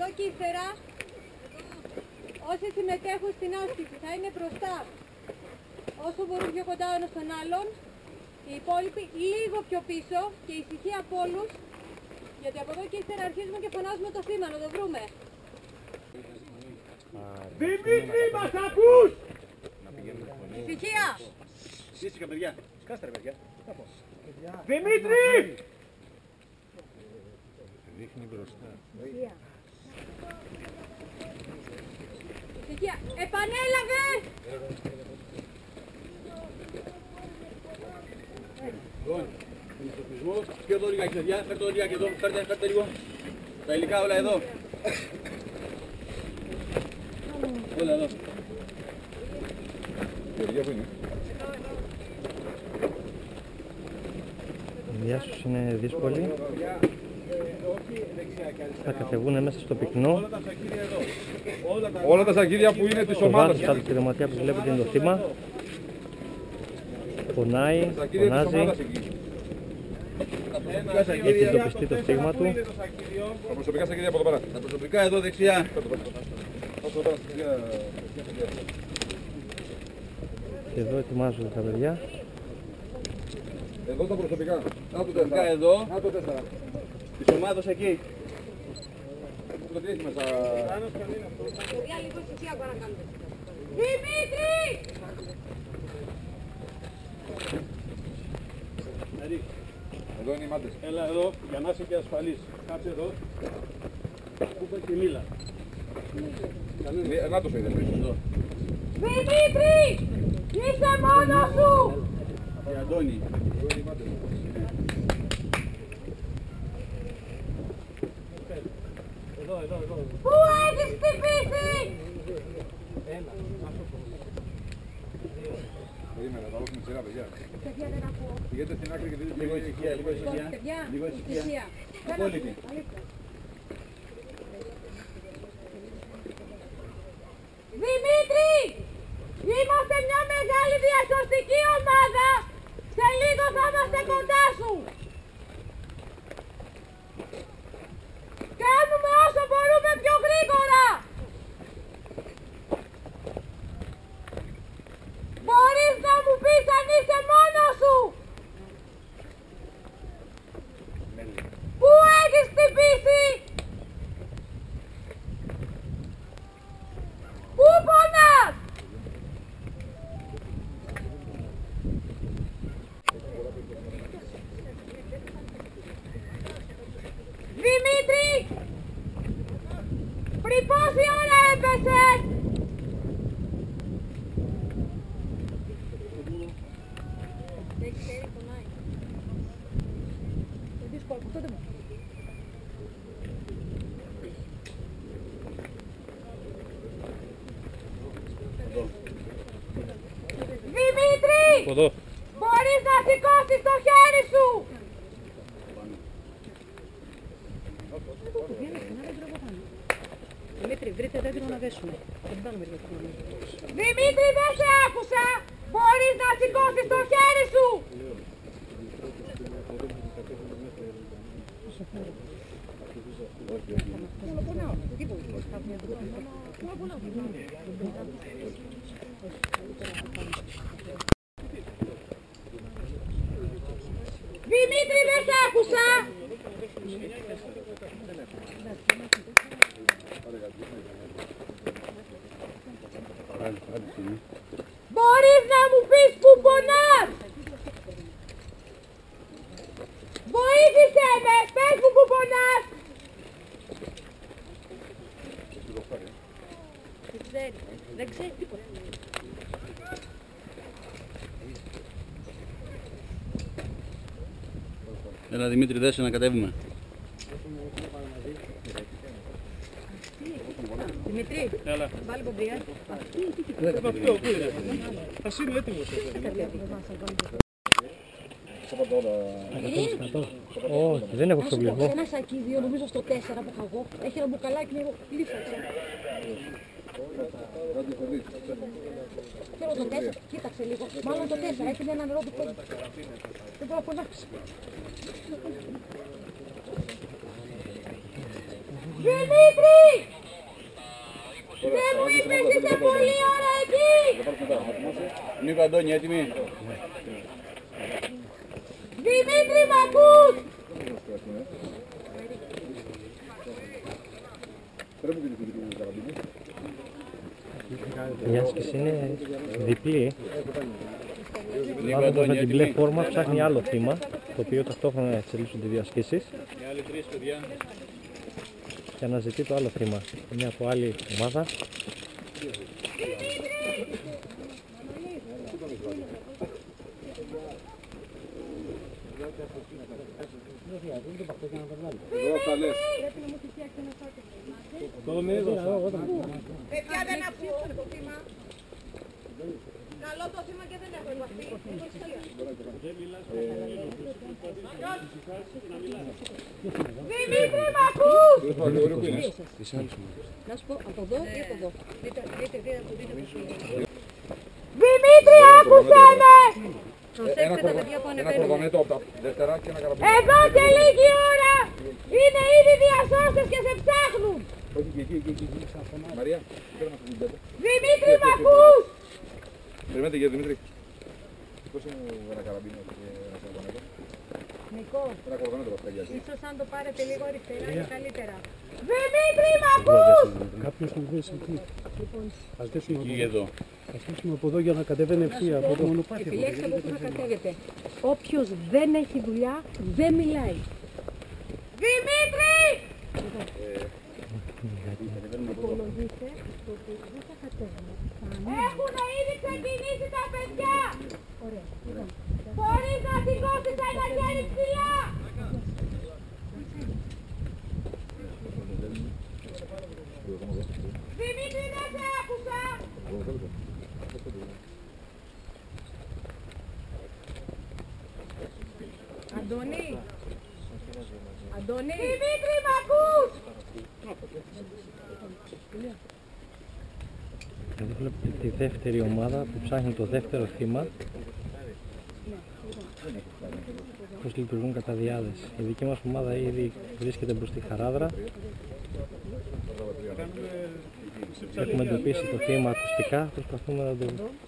εδώ και ύστερα όσοι συμμετέχουν στην άσκηση θα είναι μπροστά όσο μπορούν πιο κοντά ο ένας στον άλλον, οι υπόλοιποι λίγο πιο πίσω και ησυχία από όλους, γιατί από εδώ και ύστερα αρχίζουμε και φωνάζουμε το θύμα, να το βρούμε. Δημήτρη, μας ακούς! Ησυχία! Ήσυχα, παιδιά. Σκάστε ρε παιδιά. Δημήτρη! Δείχνει μπροστά. Ησυχία! Επανέλαβε! Λοιπόν, μισθοπισμός. Και εδώ λίγα παιδιά. Φέρτε το λίγα και εδώ. Φέρτε λίγο. Τα υλικά όλα εδώ. Όλα εδώ. Παιδιά που είναι. Η διάσωση είναι δύσκολη. Θα κατεβούν μέσα στο πυκνό. Όλα τα σακίδια που είναι της Το ομάδας. βάρος κάτω στη δωματιά που βλέπετε είναι το θύμα. Πονάει, φωνάζει. Έχει εντοπιστεί το στίγμα του. Τα προσωπικά σακίδια από εδώ πέρα. Τα προσωπικά εδώ δεξιά. Και εδώ ετοιμάζονται τα παιδιά. Εδώ τα προσωπικά. Να το Προσωπικά 4. εδώ. Να το 4. Της ομάδας εκεί. Το τι έχει μέσα. Παιδιά, λίγο ησυχία παρακαλώ. Δημήτρη! Εδώ είναι οι μάντες. Έλα εδώ για να είσαι και ασφαλής. Κάτσε εδώ. Κούπα και μίλα. Να το είδε. Δημήτρη! Είσαι μόνος σου! Και Αντώνη. Εδώ. Πού έχεις χτυπήσει! Περίμενα, θα δώσουμε σειρά, παιδιά. Παιδιά, δεν ακούω. Πηγαίνετε στην άκρη και δείτε Λίγο ησυχία, λίγο ησυχία. Παιδιά, Λίγο ησυχία. ησυχία. Απόλυτη. Δημήτρη! Είμαστε μια μεγάλη διασωστική ομάδα! Σε λίγο θα είμαστε κοντά σου! Κάνουμε όσο μπορούμε πιο γρήγορα! Μπορείς να μου πεις αν είσαι μόνος σου! Πού έχεις χτυπήσει! Πού πονάς! Δημήτρη! Πριν πόση ώρα έπεσες! Δεν ξέρει, πονάει. Είναι δύσκολο, τότε μου. Δημήτρη! Εδώ. Μπορείς να σηκώσεις το χέρι σου! Δημήτρη, βρείτε δέντρο να δέσουμε. Δημήτρη, δεν σε άκουσα! Μπορείς να σηκώσεις το χέρι σου! Δημήτρη, δεν σε άκουσα! Μπορείς να μου πεις που πονάς! Βοήθησέ με! Πες μου που πονάς! Δεν ξέρει τίποτα. Έλα Δημήτρη, δέσε να κατέβουμε. Δημήτρη, Έλα. βάλει πομπρία. Αυτό, πού είναι. Ας είναι έτοιμος. Όχι, δεν έχω προβλημα. Ένα σακίδιο, νομίζω στο 4 που είχα εγώ, έχει ένα μπουκαλάκι λίγο λίφαξε. Θέλω το 4, κοίταξε λίγο. Μάλλον το 4, έχει ένα νερό του πόδι. Δεν μπορώ να φωνάξει. Δημήτρη! Δεν μου είπες είσαι πολύ ώρα εκεί! Νίκο, Αντώνη, έτοιμοι. Δημήτρη, μ' ακούς! Η άσκηση είναι διπλή. Ο Νίκο, άνθρωπος με Αντώνη, την μπλε έτοιμοι. φόρμα ψάχνει άλλο θύμα, το οποίο ταυτόχρονα εξελίσσονται δύο ασκήσεις Οι άλλοι τρεις, παιδιά. και αναζητεί το άλλο θύμα. Μια από άλλη ομάδα. Εδώ αυτά λες. Παιδιά, δεν ακούω το θύμα. Καλό το θύμα και δεν έχω επαφή. Δημήτρη, μ' ακούς! Δεν θα γρήγορα που είναι. Να σου πω, από εδώ ή από εδώ. Δείτε Δημήτρη, άκουσέ με! Προσέξτε τα παιδιά που Ένα ανεβαίνουν. κορβανέτο από τα δεύτερα και ένα καραμπίνι. Εδώ και λίγη ώρα! Είναι ήδη διασώστες και σε ψάχνουν! Όχι, εκεί. Μαρία, θέλω να την πέτω. Δημήτρη, μ' ακούς! Περιμένετε κύριε Δημήτρη. Σηκώσε μου ένα καραμπίνο και ένα κορβανέτο. Νικό, Ένα κορβανέτο από τα παιδιά. ίσως αν το πάρετε λίγο αριστερά είναι καλύτερα. Δημήτρη, μ' ακούς! Κάποιος μου δέσει εκεί. Ας δέσουμε Εκεί εδώ. από εδώ για να κατεβαίνει ευθεία από το μονοπάτι. Επιλέξτε από πού να κατέβετε. Όποιος δεν έχει δουλειά, δεν μιλάει. Δημήτρη! Υπολογίστε το ότι δεν θα κατέβουμε. Έχουν ήδη ξεκινήσει τα παιδιά! Ωραία. Χωρίς να σηκώσεις ένα χέρι ψηλά! Δημήτρη, δεν σε άκουσα! Αντώνη. Αντώνη. Δημήτρη, μ' ακούς! Εδώ βλέπετε τη δεύτερη ομάδα που ψάχνει το δεύτερο θύμα. Πώς λειτουργούν κατά διάδεση. Η δική μας ομάδα ήδη βρίσκεται μπρος στη Χαράδρα. Έχουμε εντοπίσει το θύμα ακουστικά, προσπαθούμε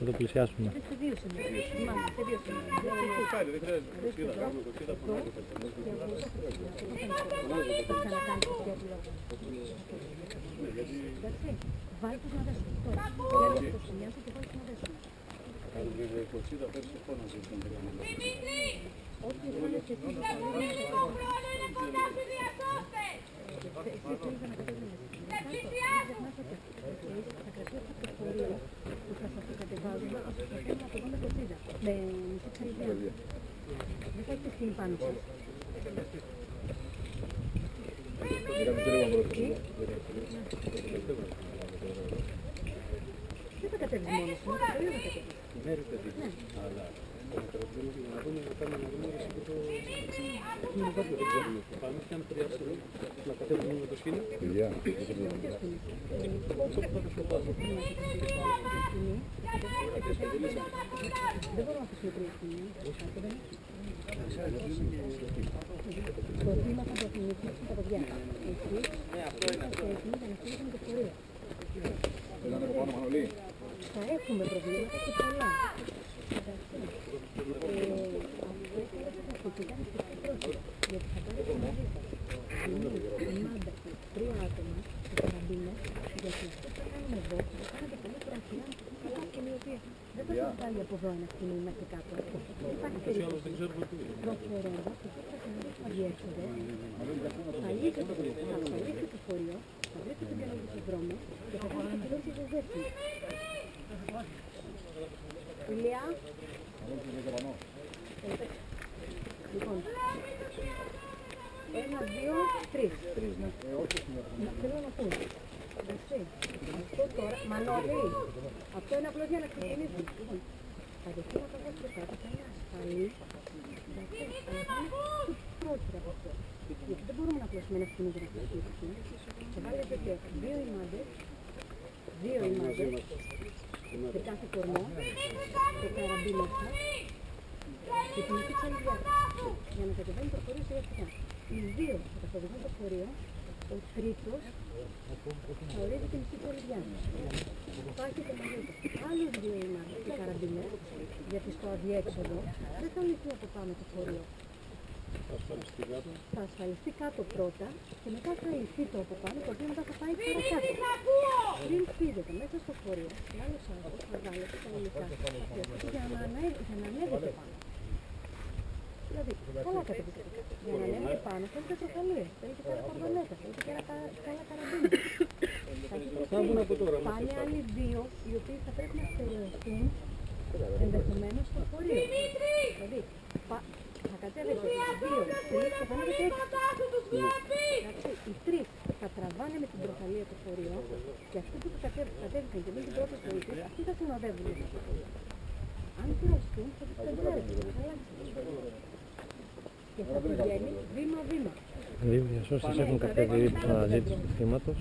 να το πλησιάσουμε. Σε δύο σημεία. Θυμάστε, σε δύο σημεία. Βάλτε τους να δέσουν. Βγάλε το σημείο σου και βάλτε τους να δέσουν. Δημήτρη! Ό,τι βάλε και εσύ. Δεν έχω χρόνο, είναι κοντά σου διασώστες! Δεν πλησιάζουν! Θα κρατήσω το φορείο που θα σας το κατεβάζουμε ώστε θα κάνουμε από εδώ με το σίδα. Με μισή ψαλιδιά. Δεν θα έχετε σκηνή πάνω σας. Δεν θα κατέβεις μόνος σου, με το φορείο θα κατέβεις. Παιδιά, Δεν μπορώ να αφήσουμε τρία σκηνή. Το θύμα θα το αφηνήσουμε τα παιδιά. Εσείς είσαστε έτοιμοι για να φύγετε με το φορείο. ήταν από πάνω Μανολή. Θα έχουμε προβλήματα και πολλά. Αυτό θα το κάνει στο πρόσωπο. Γιατί θα πάρετε μαζί σας ομάδα 3 άτομα στο καραμπίνο, γιατί αυτό που θα κάνουμε εδώ θα το κάνετε πολύ πράσινα, καλά και μοιοπία. Δεν θα σας βάλει από εδώ ένα σκηνή μέχρι κάτω. Υπάρχει περίπτωση προχωρώντας και θα κάνετε στα διέξοδες, θα λύσετε το φορείο, θα βρείτε το διάλογο στον δρόμο και θα κάνετε πιλώσεις στις δέσεις. Ηλία. Λοιπόν, 1, 2, 3. Θέλω να πω. Εντάξει. Αυτό τώρα, Μανώλη, αυτό είναι απλώς για να ξεκινήσουμε. Λοιπόν, τα δεχτήματα θα κάτω, θα είναι ασφαλή. Εντάξει, αλλά θα είναι πρόκειται από αυτό. Γιατί δεν μπορούμε να απλώσουμε ένα σκηνή για να ξεκινήσουμε. Θα βάλετε και δύο ημάδες, σε κάθε κορμό, το καραμπίνο σας, και την μισή ψαλιδιά. Για να κατεβαίνει το φορείο σιγά σιγά. Οι δύο θα καθοδηγούν το φορείο Ο τρίτος θα ορίζει την μισή κορυδιά. Υπάρχει το μαγείο. Άλλους δύο είμαστε και καραμπινές, γιατί στο αδιέξοδο δεν θα λυθεί από πάνω το φορείο. Θα ασφαλιστεί κάτω πρώτα και μετά θα λυθεί το από πάνω, το οποίο μετά θα πάει παρακάτω. Πριν φύγετε μέσα στο φορείο, με άλλος άγχος θα βάλετε τα υλικά για να ανέβετε πάνω. Δηλαδή, καλά κατεβήκατε. Για να ανέβετε πάνω θέλετε τροχαλίες, θέλετε και κορδονέτα, θέλετε και καλά καραμπίνια. Πάλι άλλοι δύο, οι οποίοι θα πρέπει να στερεωθούν ενδεχομένως στο φορείο. Δηλαδή, θα κατέβετε οι δύο, τρεις και θα ανέβετε έξω. Οι τρεις θα τραβάνε με την τροχαλία το φορείο και αυτοί που κατέβηκαν και με την πρώτη βοήθεια, αυτοί θα συνοδεύουν. Αν κουραστούν, θα τους πεντρεύουν. Και θα πηγαίνει βήμα-βήμα. Δύο διασώσεις έχουν κατέβει από την αναζήτηση του θύματος.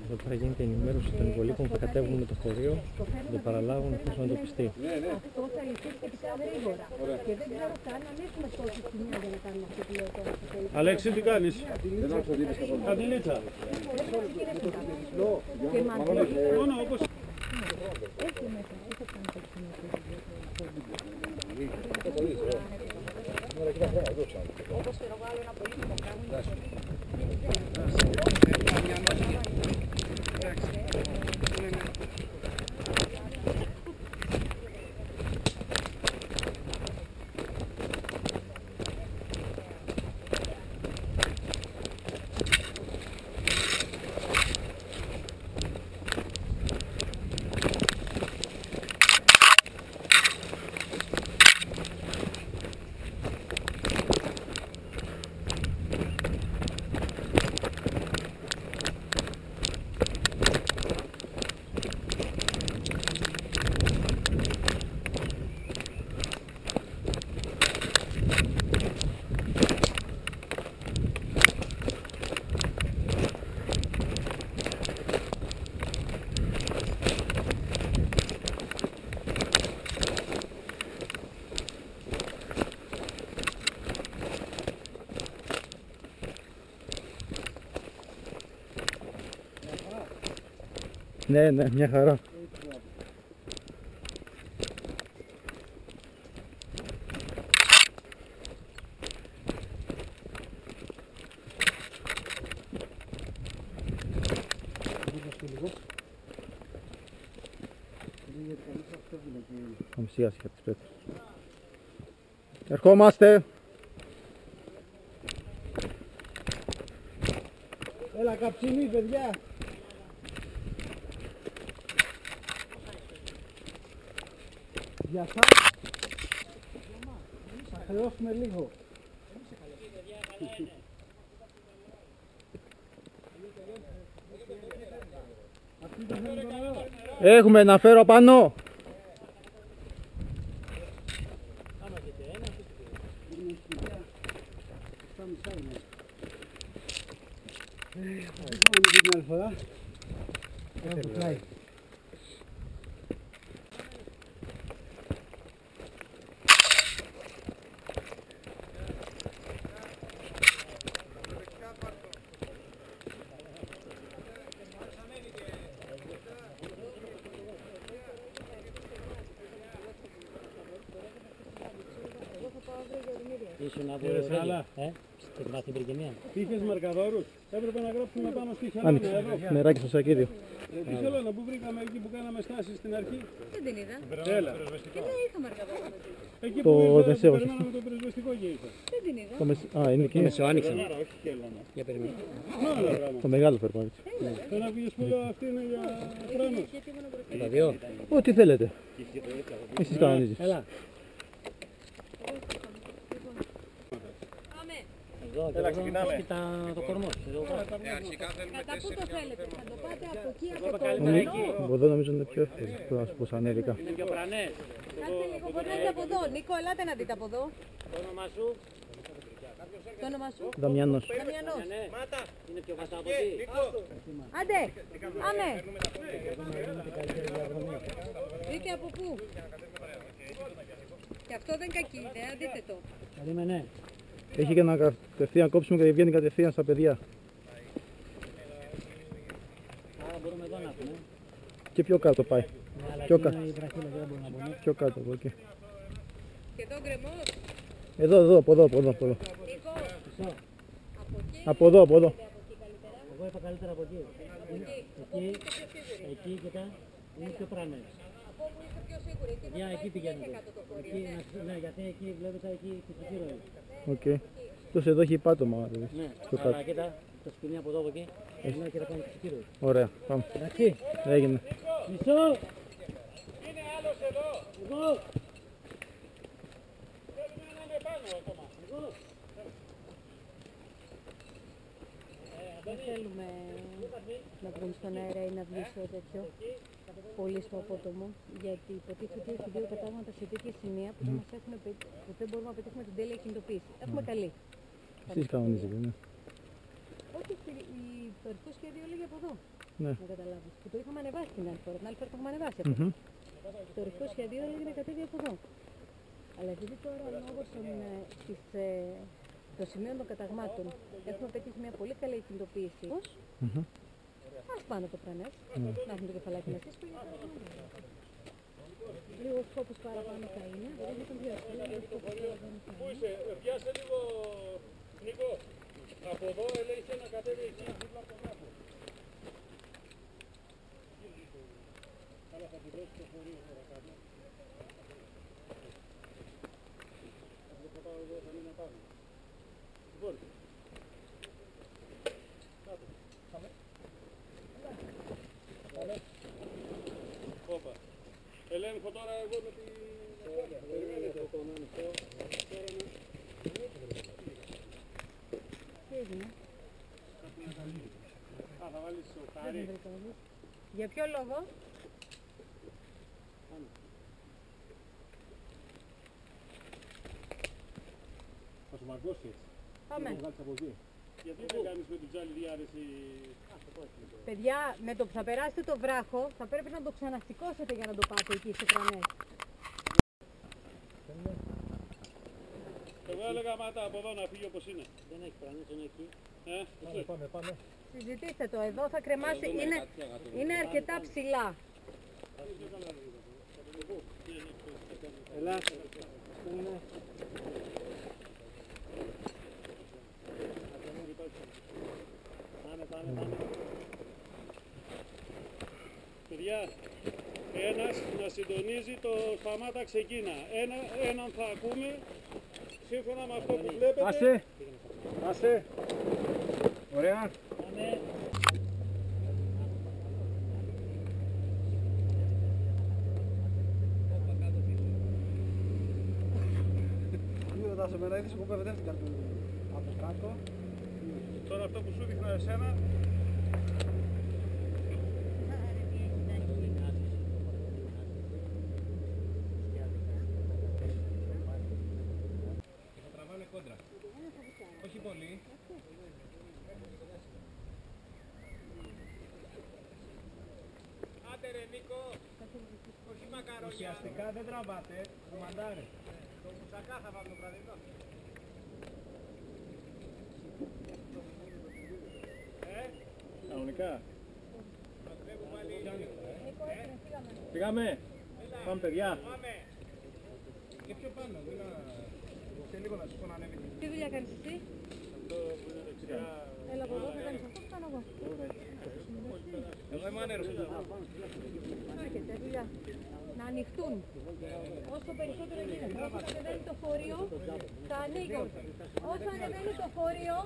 Εδώ πέρα γίνεται ενημέρωση των υπολείπων που θα κατέβουν με το χωρίο, θα το παραλάβουν ώστε να το πιστεί. Αυτό θα λυθεί σχετικά γρήγορα. Και δεν ξέρω καν αν έχουμε τόση κοινιά για να κάνουμε αυτό που λέω τώρα. Αλέξη, τι κάνεις? Αντιλίτσα. Και μαντήλια. Μόνο όπως... Έχει μέσα, έχει κάνει το κοινό. Όπως θέλω βάλω ένα πολύ που κάνουν. Ναι, ναι, μια χαρά. Πάμε σιγά σιγά τις πέτρες. Ερχόμαστε. Έλα καψιμί, παιδιά. Για σας. Θα χρεώσουμε λίγο. Έχουμε να φέρω πάνω. Την άλλη φορά. Ήσουν από Άλλα. την Πυρκενία. Είχες μαρκαδόρους. Έπρεπε να γράψουμε πάνω στη Άνοιξε. χελώνα εδώ. Νεράκι στο σακίδιο. Τη χελώνα που βρήκαμε εκεί που κάναμε στάσεις στην αρχή. Δεν την είδα. Έλα. Και δεν είχα μαρκαδόρο. Εκεί Το που μεσαίο. περνάμε το πυροσβεστικό και ήρθε. Δεν την είδα. Α, είναι εκεί. Μεσό άνοιξε. Άρα, όχι χελώνα. Για περιμένω. Άλλο πράγμα. Το μεγάλο φέρνω. Ένα βγες που λέω αυτή είναι για χρόνος. Και τα δύο. Ό,τι θέλετε. Εσείς κανονίζεις. Έλα. Πάμε. Εδώ και εδώ. Και το κορμό. Κατά πού το θέλετε. Θα το πάτε από εκεί, από το εδώ. Από εδώ νομίζω είναι πιο εύκολο. Πρέπει να σου πω σαν έρικα. Είναι πιο πρανές. Κάτσε λίγο, φωνάζει από εδώ. Νίκο, ελάτε να δείτε από εδώ. Το όνομά σου. Το όνομα σου. Δαμιανός. Δαμιανός. Ναι. Είναι πιο βαστά από εκεί. Άντε, πάμε. Δείτε από πού. Και αυτό δεν είναι κακή ιδέα, δείτε το. Περίμενε. Έχει και να κατευθείαν κόψουμε και βγαίνει κατευθείαν στα παιδιά. μπορούμε εδώ να έχουμε. Και πιο κάτω πάει. Ναι, αλλά Πιο εκεί κάτω. είναι η βραχίλα, δεν μπορούμε να μπούμε. Πιο κάτω από εκεί. Σχεδόν γκρεμός. Εδώ, από εδώ. Νίκο, Μισό. από εκεί. Από εδώ. Από εκεί καλύτερα. Εγώ είπα καλύτερα από εκεί. Εκεί, κοιτά, είναι πιο πρανές. Από όπου είσαι πιο σίγουρη. Εκεί Για θα εκεί πάει πηγαίνετε. κάτω το χώριο. Εκεί, ναι, γιατί εκεί βλέπετε εκεί φυσική ροή. Οκ. Τόσο εδώ έχει πάτωμα. Δηλαδή. Ναι, Στο αλλά κάτω. κοίτα, το σκηνή από εδώ από εκεί, είναι και θα κάνει φυσική ροή. Ωραία. Πάμε. Εντάξει, Έγινε. μισό. Είναι άλλος εδώ. Εγώ. Δεν θέλουμε να βγουν στον αέρα ή να βγει σε τέτοιο πολύ στο απότομο, γιατί υποτίθεται ότι έχει δύο κατάγματα σε τέτοια σημεία που δεν, που δεν μπορούμε να πετύχουμε την τέλεια κινητοποίηση. Έχουμε καλή. Εσείς κανονίζετε, ναι. Όχι, το αρχικό σχέδιο λέγει από εδώ. Ναι. Να καταλάβεις. Και το είχαμε ανεβάσει την άλλη φορά. Την άλλη φορά το έχουμε ανεβάσει αυτό. Μμμ. Το αρχικό σχέδιο έλεγε να κατέβει από εδώ. Αλλά επειδή τώρα λόγω των σημείων των καταγμάτων έχουμε πετύχει μια πολύ καλή κινητοποίηση, Μμμ. ας πάνε το πρανές, να έχουν το κεφαλάκι να στήσουν. Λίγο σκόπους παραπάνω θα είναι, δεν θα τον διαστήλω, λίγο σκόπους παραπάνω θα είναι. Πιάσε λίγο, Νίκο. Από εδώ έλεγε να κατέβει εκεί δίπλα από τον Νάκο. Αλλά θα τη δώσει το χωρίο τώρα κάτω. Θα πάω εδώ, θα μείνω πάνω. Λοιπόν. Κάτω. Πάμε. Όπα. Ελέγχω τώρα εγώ με τη... Περιμένετε τον ανοιχτό. Τώρα να... Τι έγινε, Α, θα βάλεις το δεν χάρι. βρήκα όλους. Για ποιο λόγο? Θα σου μαγκώσει έτσι. Πάμε. Θα βγάλεις από εκεί. Γιατί δεν κάνεις με την τζάλη διάρρηση... Παιδιά, με το που θα περάσετε το βράχο, θα πρέπει να το ξανασηκώσετε για να το πάτε εκεί σε φρανές. Εγώ έλεγα μάτα από εδώ να φύγει όπως είναι. Δεν έχει πρανές, είναι εκεί. Πάμε. Συζητήστε το, εδώ θα κρεμάσει, είναι αρκετά ψηλά. Ελά. Πάμε. Παιδιά, ένας να συντονίζει το σταμάτα ξεκίνα. Έναν θα ακούμε σύμφωνα με αυτό που βλέπετε. Άσε. Ωραία. Πάμε. Μην ρωτάς εμένα, είδες εγώ παιδεύτηκα από το κάτω. Τώρα αυτό που σου δείχνα εσένα, Θα τραβάνε κόντρα. Όχι πολύ. Άντε ρε Νίκο. Όχι μακαρόνια. Ουσιαστικά δεν τραβάτε, κομμαντάρε. Το μουσακά θα βάλω το βραδινό. κανονικά. Πήγαμε. Πάμε παιδιά. Και πιο πάνω, και λίγο να σου πω να ανέβει. Τι δουλειά κάνεις εσύ? Έλα από εδώ, θα κάνεις αυτό, κάνω εγώ. Εγώ είμαι άνερος. Έρχεται δουλειά. Να ανοιχτούν. Όσο περισσότερο γίνεται. Όσο ανεβαίνει το φορείο, θα ανοίγουν. Όσο ανεβαίνει το φορείο,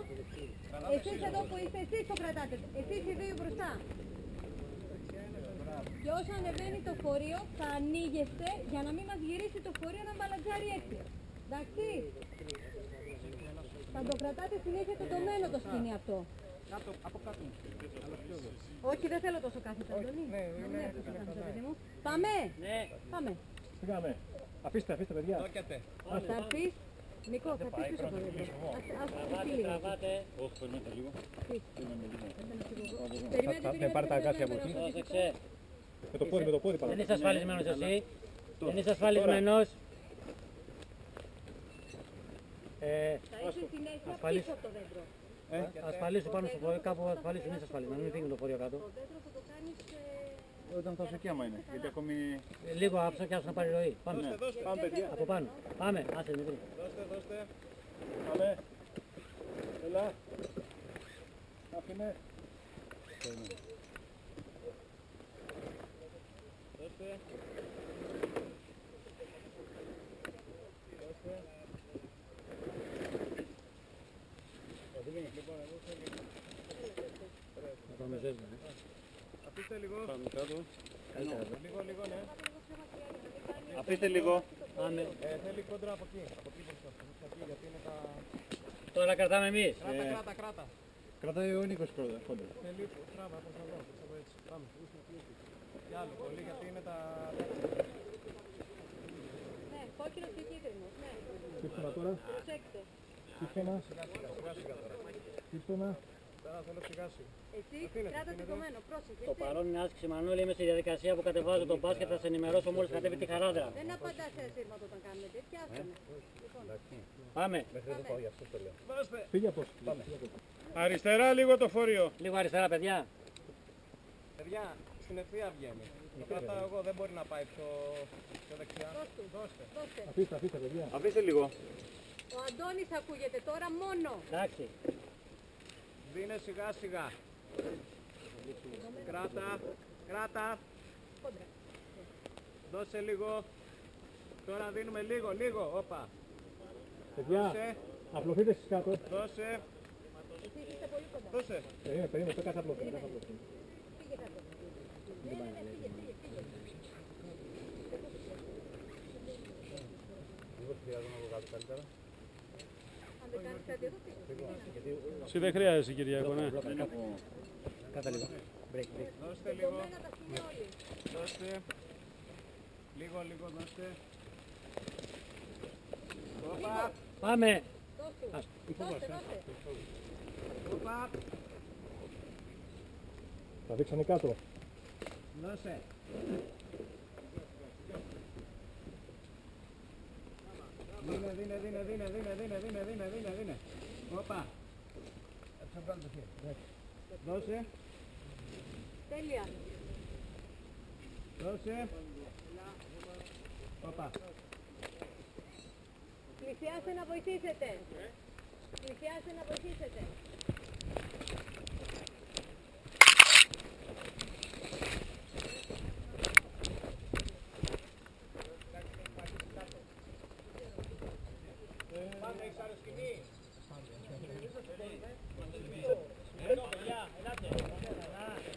εσείς εδώ που είστε, εσείς το κρατάτε. Εσείς οι δύο μπροστά. Και όσο ανεβαίνει το φορείο, θα ανοίγεστε για να μην μας γυρίσει το φορείο να μπαλατζάρει έτσι. Εντάξει. Θα το κρατάτε συνέχεια τεντωμένο το σκηνή αυτό. Κάτω, από κάτω. Όχι, δεν θέλω τόσο κάθετα, Αντώνη. Ναι, τόσο κάθετα, παιδί μου. Πάμε! Ναι. Πάμε. Πήγαμε. Αφήστε παιδιά. Δόκιατε. Θα έρθεις. Νίκο, θα έρθεις πίσω από εδώ. Ας Τραβάτε, λίγο. τραβάτε. Όχι, περιμένετε λίγο. Περιμένετε, πάρτε τα αγκάθια από εκεί. Πρόσεξε. Με το πόδι Δεν είσαι ασφαλισμένος εσύ. Δεν είσαι ασφαλισμένος. Θα είσαι συνέχεια ασφαλής. πίσω από το δέντρο. Ασφαλίσου πάνω στο φορείο, κάπου ασφαλίσου, είναι ασφαλής, να μην φύγει το φορείο κάτω. Το τέταρτο θα το κάνεις... Όταν θα σε άμα είναι, γιατί ακόμη... Λίγο άψα και άψα να πάρει ροή. Πάμε. Πάμε παιδιά. Από πάνω. Πάμε, άσε Δημήτρη. Δώστε. Πάμε. Έλα. Άφηνε. Δώστε. Πάμε ζέσμα. Αφήστε λίγο. Πάμε κάτω. Λίγο, ναι. Αφήστε λίγο. Πάμε. Θέλει κόντρα από εκεί. Από εκεί μπροστά. Γιατί είναι τα... Τώρα κρατάμε εμείς. Κράτα. Κρατάει ο Νίκος κόντρα. Θέλει τράβα, πώς να βρω. Έτσι. Πάμε. Κι άλλο πολύ, γιατί είναι τα... Ναι, κόκκινος και κίτρινος, ναι. Σύστομα τώρα. Προσέξτε. Σύστομα. Σύστομα. Τώρα θέλω σιγά. Εσύ κράτα σηκωμένο, πρόσεχε. Το παρόν είναι άσκηση Μανώλη, είμαι στη διαδικασία που κατεβάζω τον μπάσκετ, θα σε ενημερώσω μόλις κατέβει τη χαράδρα. Δεν απαντάς σε ασύρματο όταν κάνουμε τέτοια, άστονα. Λοιπόν, Πάμε. Φύγε από πάμε. Αριστερά λίγο το φορείο. Λίγο αριστερά παιδιά. Παιδιά, στην ευθεία βγαίνει. Το κρατάω εγώ, δεν μπορεί να πάει πιο δεξιά. Δώστε. δώστε. Αφήστε παιδιά. Αφήστε λίγο. Ο Αντώνης ακούγεται τώρα μόνο. Εντάξει. Δίνε σιγά. Κράτα. Κόντρα. Δώσε λίγο. Τώρα δίνουμε λίγο. Όπα. Παιδιά, Δώσε. απλωθείτε εσείς κάτω. Δώσε. Εσύ είστε πολύ κοντά. Δώσε. Περίμενε, το κάθε απλωθείτε. Φύγε κάτω. Ναι, φύγε. Αν δεν κάνεις κάτι εδώ, φύγε. Εσύ δεν χρειάζεσαι Κυριακό, ναι. Κάτα λίγο. Break. Δώστε λίγο. Κομμένα τα σκηνιά όλοι. Δώστε. Λίγο, δώστε. Όπα. Πάμε. Δώστε. Όπα. Θα δείξανε κάτω. Δώσε. Δίνε. Όπα. Δώσε. Τέλεια. Δώσε. Όπα. Πλησιάστε να βοηθήσετε.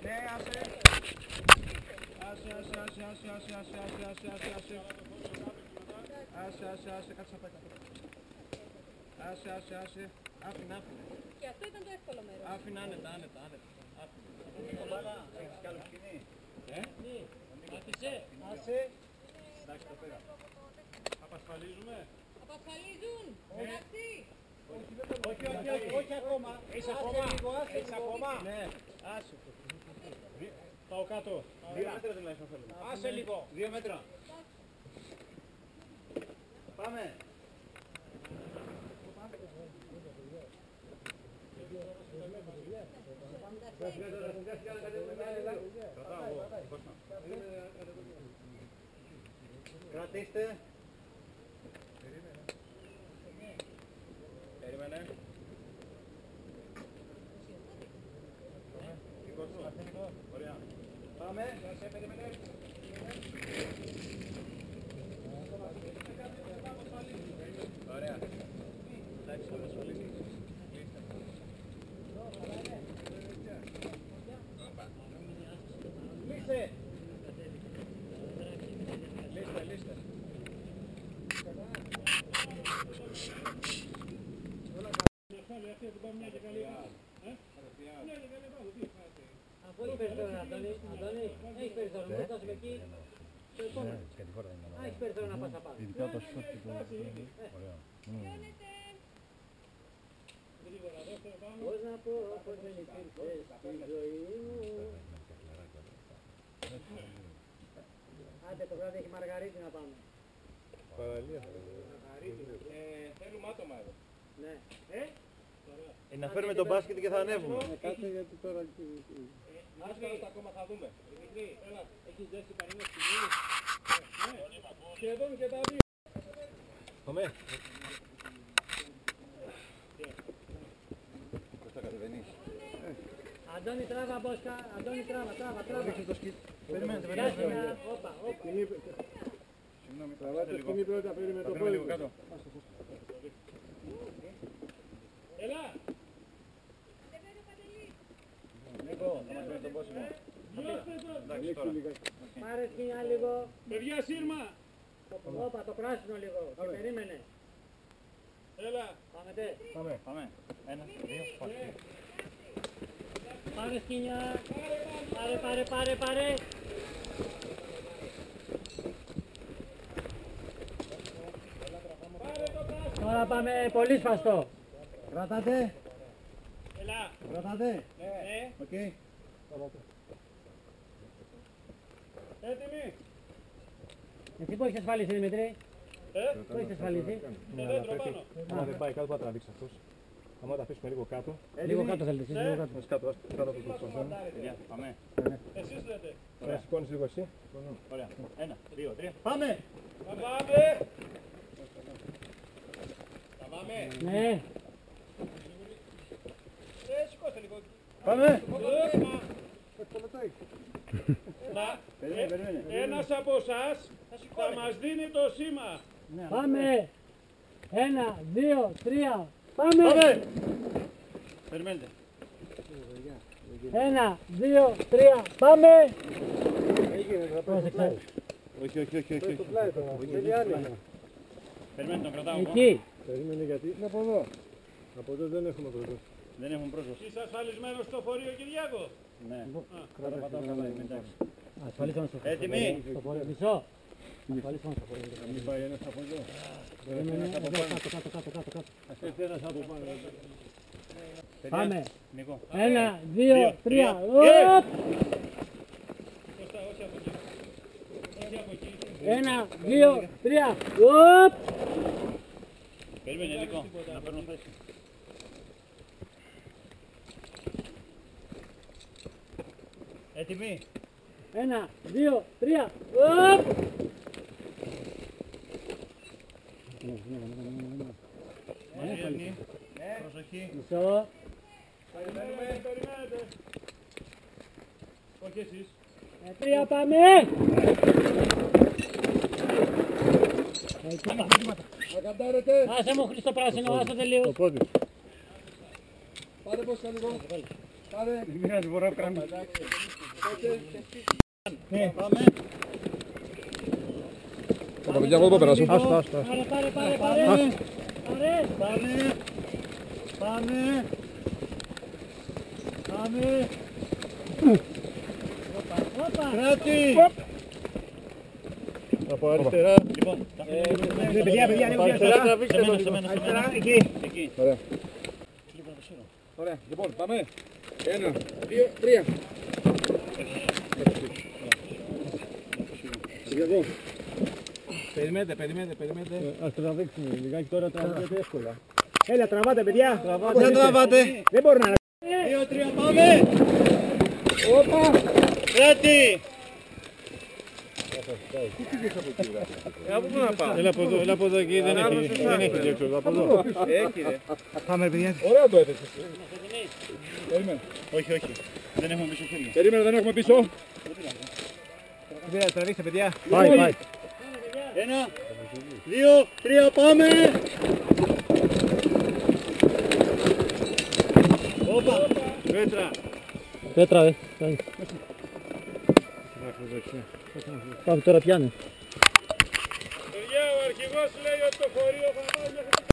Ναι, άσε. Άσε, κάτσε να πάει κάτω. Άσε. Άφηνε. Και αυτό ήταν το εύκολο μέρος. Άφηνε άνετα. Έχεις κι άλλο σκηνή. Άσε. Εντάξει, το πέρα. Απασφαλίζουμε. Απασφαλίζουν. Εντάξει. Όχι ακόμα. Είσαι ακόμα. Ναι. Άσε. Πάω κάτω. 2 μέτρα τουλάχιστον θέλουμε. Άσε λίγο. 2 μέτρα. Πάμε. Κρατήστε. Περίμενε. Ωραία. Πάμε. Περίμενε. Ωραία. Εντάξει, θα ασφαλίσει. Λύστε. Αφού έχει περισσότερο Αντώνη, έχει περισσότερο, μην φτάσουμε εκεί. Το επόμενο. Έχει περισσότερο να πας απάνω. Ειδικά το σωτ και το... Ωραία. Πώς να πω πως δεν υπήρχες στη ζωή μου. Άντε το βράδυ έχει μαργαρίτη να πάμε. Παραλία. Θέλουμε άτομα εδώ. Ναι. Ωραία. Να φέρουμε τον μπάσκετ και θα ανέβουμε. Κάτσε γιατί τώρα... ακόμα θα δούμε. Δημητρή, έλα. Έχεις δέσει κανένα σημείο. Σχεδόν και τα δύο. Πάμε. Πώς θα κατεβαίνεις. Αντώνη τράβα Μπόσκα, Αντώνη τράβα. Ρίξε το σκι. Περιμένετε, Κάτσε, όπα. Συγγνώμη, Τραβάτε σκηνή πρώτα, πήρε με το αφήνω λίγο πόδι. κάτω. Έλα. Νίκο, θα μας φέρει τον πόσιμο. Εντάξει τώρα. Πάρε σκηνιά λίγο. Παιδιά, σύρμα. Όπα, το πράσινο λίγο. Και περίμενε. Έλα. Πάμε τε. Πάμε. 1, 2, πάμε. Πάρε σκηνιά. Πάρε. Τώρα πάμε πολύ σφαστό. Κρατάτε. Έλα. Κρατάτε. Ναι. Οκ. Έτοιμοι. Εσύ που έχεις ασφαλίσει Δημητρή. Πού έχεις ασφαλίσει. Το δέντρο πάνω. Άμα δεν πάει κάτω, θα τραβήξει αυτός. Άμα τα αφήσουμε λίγο κάτω. Λίγο κάτω θέλετε εσείς, λίγο κάτω. Κάτω από το σπασμό. Παιδιά, πάμε. Εσείς λέτε. Ωραία, σηκώνεις λίγο εσύ. Ωραία. 1, 2, 3. Πάμε. Θα πάμε. Θα πάμε. Ναι. Σηκώστε λίγο. Πάμε! Ένας από εσάς θα μας δίνει το σήμα. Πάμε. 1, 2, 3. Πάμε. Περιμένετε. 1, 2, 3. Πάμε. Πρόσεξε. Όχι. Περιμένετε, τον κρατάω εγώ. Εκεί. Περίμενε γιατί είναι από εδώ. Από εδώ δεν έχουμε πρόσβαση. Δεν έχουν πρόσβαση. Είσαι ασφαλισμένος στο φορείο, Κυριάκο. Ναι. Κράτα πατάω καλά, είμαι εντάξει. Ασφαλίσαμε στο φορείο. Έτοιμοι. Στο φορείο. Μισό. Ασφαλίσαμε στο φορείο. Μην πάει ένας από εδώ. Κάτω. Ας έρθει ένας από πάνω. Πάμε. Νίκο. 1, 2, 3. Σωστά, όχι από εκεί. Όχι από εκεί. 1, 2, 3. Οπ. Περίμενε Νίκο, να παίρνω θέση. Έτοιμοι. 1, 2, 3. Οπ. Ήρεμοι. Προσοχή. Μισό. Περιμένετε. Όχι εσείς. 3 πάμε. Θα καντάρετε. Άσε μου Χρήστο πράσινο, άσε τελείως. Πάρε πώς θα λίγο. Πάρε. Μοιράζει μπορώ να κάνω. Ναι, Πάμε. Τα παιδιά εγώ δεν περάσω. Πάρε. Πάμε. Όπα. Κράτη. Από αριστερά. Λοιπόν, Παιδιά, λίγο αριστερά. σε μένα. Εκεί. Ωραία. Ωραία, λοιπόν, πάμε. 1, 2, 3. Περιμένετε. Ας τραβήξουμε λιγάκι τώρα, τραβάτε εύκολα. Έλα, τραβάτε παιδιά. Δεν τραβάτε. Δεν μπορεί να... 2-3, πάμε. Όπα. Κράτη. Από πού να πάω. Έλα από εδώ εκεί, δεν έχει διέξοδο. Από εδώ. Έχει ρε. Πάμε παιδιά. Ωραία το έδεσες. Όχι. Δεν έχουμε πίσω χέρια. Περίμενε, δεν έχουμε πίσω. Τραβήξτε παιδιά. Πάει. 1, 2, 3, πάμε. Όπα. Πέτρα. Πέτρα, Πάμε τώρα πιάνε. Παιδιά, ο αρχηγός λέει ότι το φορείο θα πάει μέχρι την